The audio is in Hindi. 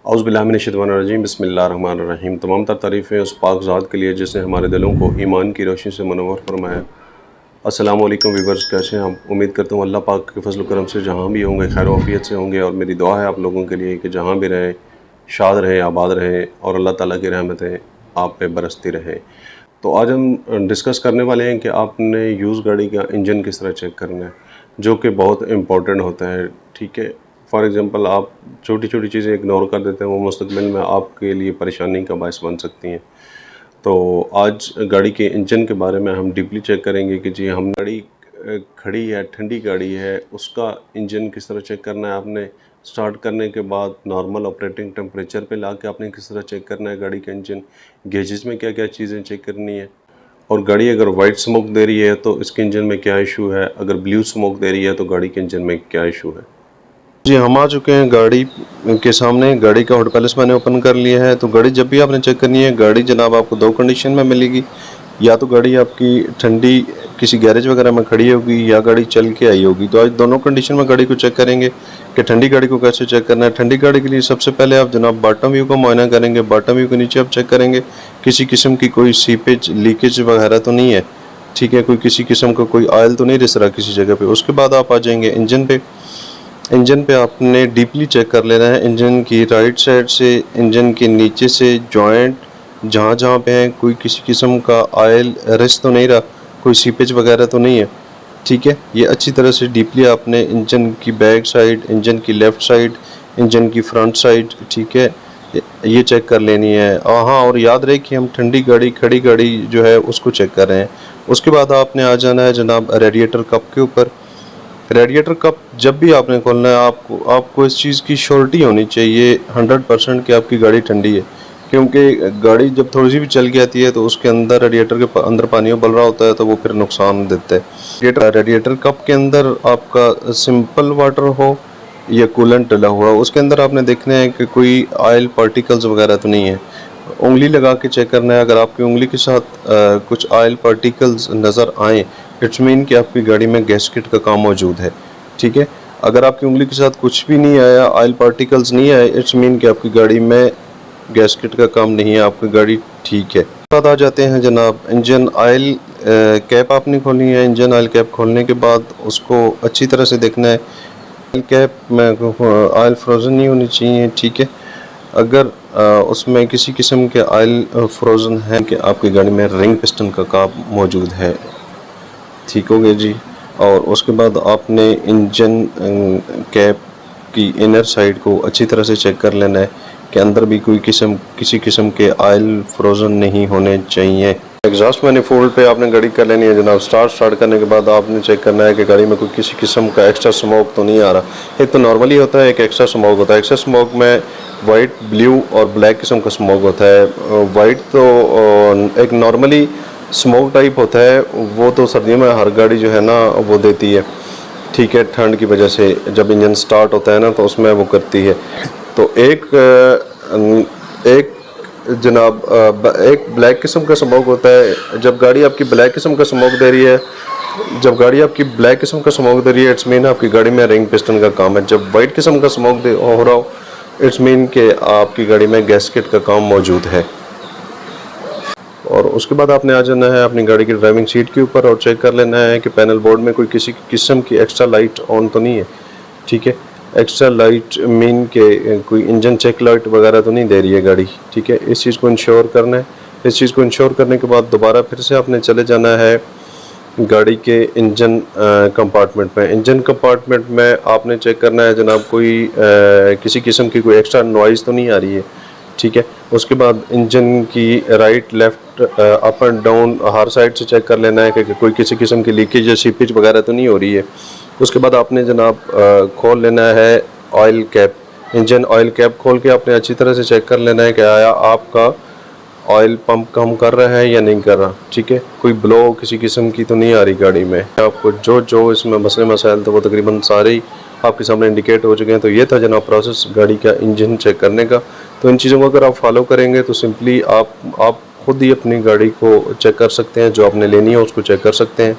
औज़ुबिल्लाहिमिनश्शैतानिर्रजीम बिस्मिल्लाहिर्रहमानिर्रहीम। तमाम तर तारीफ़ें उस पाक ज़ात के लिए जिसने हमारे दिलों को ईमान की रोशनी से मुनव्वर फरमाया। अस्सलामु अलैकुम व्यूअर्स, कैसे हैं आप? उम्मीद करता हूँ अल्लाह पाक के फज़ल करम से जहाँ भी होंगे खैर आफ़ियत से होंगे, और मेरी दुआ है आप लोगों के लिए कि जहाँ भी रहें शाद रहें, आबाद रहें और अल्लाह ताला की रहमतें आप पे बरसती रहें। तो आज हम डिस्कस करने वाले हैं कि आपने यूज़ गाड़ी का इंजन किस तरह चेक करना है, जो कि बहुत इम्पोर्टेंट होता है। ठीक है, फॉर एग्ज़ाम्पल आप छोटी छोटी चीज़ें इग्नोर कर देते हैं, वो मुस्तक़बिल में आपके लिए परेशानी का बायस बन सकती हैं। तो आज गाड़ी के इंजन के बारे में हम डीपली चेक करेंगे कि जी हम गाड़ी खड़ी है, ठंडी गाड़ी है, उसका इंजन किस तरह चेक करना है। आपने स्टार्ट करने के बाद नॉर्मल ऑपरेटिंग टेम्परेचर पे लाके आपने किस तरह चेक करना है गाड़ी का इंजन, गेजेस में क्या क्या चीज़ें चेक करनी है, और गाड़ी अगर वाइट स्मोक दे रही है तो इसके इंजन में क्या इशू है, अगर ब्लू स्मोक दे रही है तो गाड़ी के इंजन में क्या इशू है। जी, हम आ चुके हैं गाड़ी के सामने। गाड़ी का हॉट पैलेस मैंने ओपन कर लिया है। तो गाड़ी जब भी आपने चेक करनी है, गाड़ी जनाब आपको दो कंडीशन में मिलेगी। या तो गाड़ी आपकी ठंडी किसी गैरेज वगैरह में खड़ी होगी या गाड़ी चल के आई होगी। तो आज दोनों कंडीशन में गाड़ी को चेक करेंगे कि ठंडी गाड़ी को कैसे चेक करना है। ठंडी गाड़ी के लिए सबसे पहले आप जनाब बॉटम व्यू का मुआयना करेंगे। बॉटम व्यू के नीचे आप चेक करेंगे किसी किस्म की कोई सीपेज लीकेज वगैरह तो नहीं है। ठीक है, कोई किसी किस्म का कोई ऑयल तो नहीं रिस रहा किसी जगह पे। उसके बाद आप आ जाएंगे इंजन पे। इंजन पे आपने डीपली चेक कर लेना है। इंजन की राइट साइड से, इंजन के नीचे से जॉइंट जहाँ जहाँ पे हैं कोई किसी किस्म का ऑयल रिस तो नहीं रहा, कोई सीपेज वगैरह तो नहीं है। ठीक है, ये अच्छी तरह से डीपली आपने इंजन की बैक साइड, इंजन की लेफ़्ट साइड, इंजन की फ्रंट साइड, ठीक है, ये चेक कर लेनी है। हाँ, और याद रहे कि हम ठंडी गाड़ी, खड़ी गाड़ी जो है उसको चेक कर रहे हैं। उसके बाद आपने आ जाना है जनाब रेडिएटर कप के ऊपर। रेडिएटर कप जब भी आपने खोलना है, आपको इस चीज़ की श्योरिटी होनी चाहिए 100% कि आपकी गाड़ी ठंडी है। क्योंकि गाड़ी जब थोड़ी सी भी चल के आती है तो उसके अंदर, रेडिएटर के अंदर पानी उबल रहा होता है, तो वो फिर नुकसान देता है। रेडिएटर कप के अंदर आपका सिंपल वाटर हो या कूलेंट डला हुआ, उसके अंदर आपने देखना है कि कोई ऑयल पार्टिकल्स वगैरह तो नहीं है। उंगली लगा के चेक करना है। अगर आपकी उंगली के साथ कुछ ऑयल पार्टिकल्स नज़र आए, इट्स मीन कि आपकी गाड़ी में गैस्केट का काम मौजूद है। ठीक है, अगर आपकी उंगली के साथ कुछ भी नहीं आया, ऑयल पार्टिकल्स नहीं आए, इट्स मीन कि आपकी गाड़ी में गैस्केट का काम नहीं है, आपकी गाड़ी ठीक है। बाद आ जाते हैं जनाब इंजन ऑयल कैप आपने खोलनी है। इंजन ऑयल कैप खोलने के बाद उसको अच्छी तरह से देखना है। ऑयल कैप में ऑयल फ्रोज़न नहीं होनी चाहिए। ठीक है, अगर उसमें किसी किस्म के ऑयल फ्रोज़न है कि आपकी गाड़ी में रिंग पिस्टन का काम मौजूद है। ठीक हो गया जी। और उसके बाद आपने इंजन कैप की इनर साइड को अच्छी तरह से चेक कर लेना है कि अंदर भी किसी किस्म के ऑयल फ्रोज़न नहीं होने चाहिए। एग्जॉस्ट मैनिफोल्ड पे आपने गाड़ी कर लेनी है जनाब। स्टार्ट करने के बाद आपने चेक करना है कि गाड़ी में कोई किसी किस्म का एक्स्ट्रा स्मोक तो नहीं आ रहा। एक तो नॉर्मली होता है, एक एक्स्ट्रा स्मोक होता है। एक्स्ट्रा स्मोक में वाइट, ब्लू और ब्लैक किस्म का स्मोक होता है। वाइट तो एक नॉर्मली स्मोक टाइप होता है, वो तो सर्दियों में हर गाड़ी जो है ना वो देती है। ठीक है, ठंड की वजह से जब इंजन स्टार्ट होता है ना तो उसमें वो करती है। तो एक जनाब एक ब्लैक किस्म का स्मोक होता है। जब गाड़ी आपकी ब्लैक किस्म का स्मोक दे रही है, इट्स मीन आपकी गाड़ी में रिंग पिस्टन का काम है। जब वाइट किस्म का स्मोक हो रहा हो, इट्स मीन कि आपकी गाड़ी में गैस्केट का काम मौजूद है। और उसके बाद आपने आ जाना है अपनी गाड़ी की ड्राइविंग सीट के ऊपर और चेक कर लेना है कि पैनल बोर्ड में कोई किसी किस्म की एक्स्ट्रा लाइट ऑन तो नहीं है। ठीक है, एक्स्ट्रा लाइट मीन के कोई इंजन चेक लाइट वगैरह तो नहीं दे रही है गाड़ी। ठीक है, इस चीज़ को इंश्योर करना है। इस चीज़ को इंश्योर करने के बाद दोबारा फिर से आपने चले जाना है गाड़ी के इंजन कंपार्टमेंट में। इंजन कंपार्टमेंट में आपने चेक करना है जनाब कोई किसी किस्म की कोई एक्स्ट्रा नॉइज़ तो नहीं आ रही है। ठीक है, उसके बाद इंजन की right, left, up and down her side से चेक कर लेना है कि कोई किसी किस्म की लीकेज या सीपेज वगैरह तो नहीं हो रही है। उसके बाद आपने जनाब खोल लेना है oil cap. Engine oil cap खोल के आपने अच्छी तरह से चेक कर लेना है कि आया आपका ऑयल पंप काम कर रहा है या नहीं कर रहा। ठीक है, कोई ब्लो किसी किस्म की तो नहीं आ रही गाड़ी में। आपको जो इसमें मसले मसाइल थे वो तकरीबन सारे ही आपके सामने इंडिकेट हो चुके हैं। तो ये था जनाब प्रोसेस गाड़ी का इंजन चेक करने का। तो इन चीज़ों को अगर आप फॉलो करेंगे तो सिंपली आप खुद ही अपनी गाड़ी को चेक कर सकते हैं, जो आपने लेनी है उसको चेक कर सकते हैं।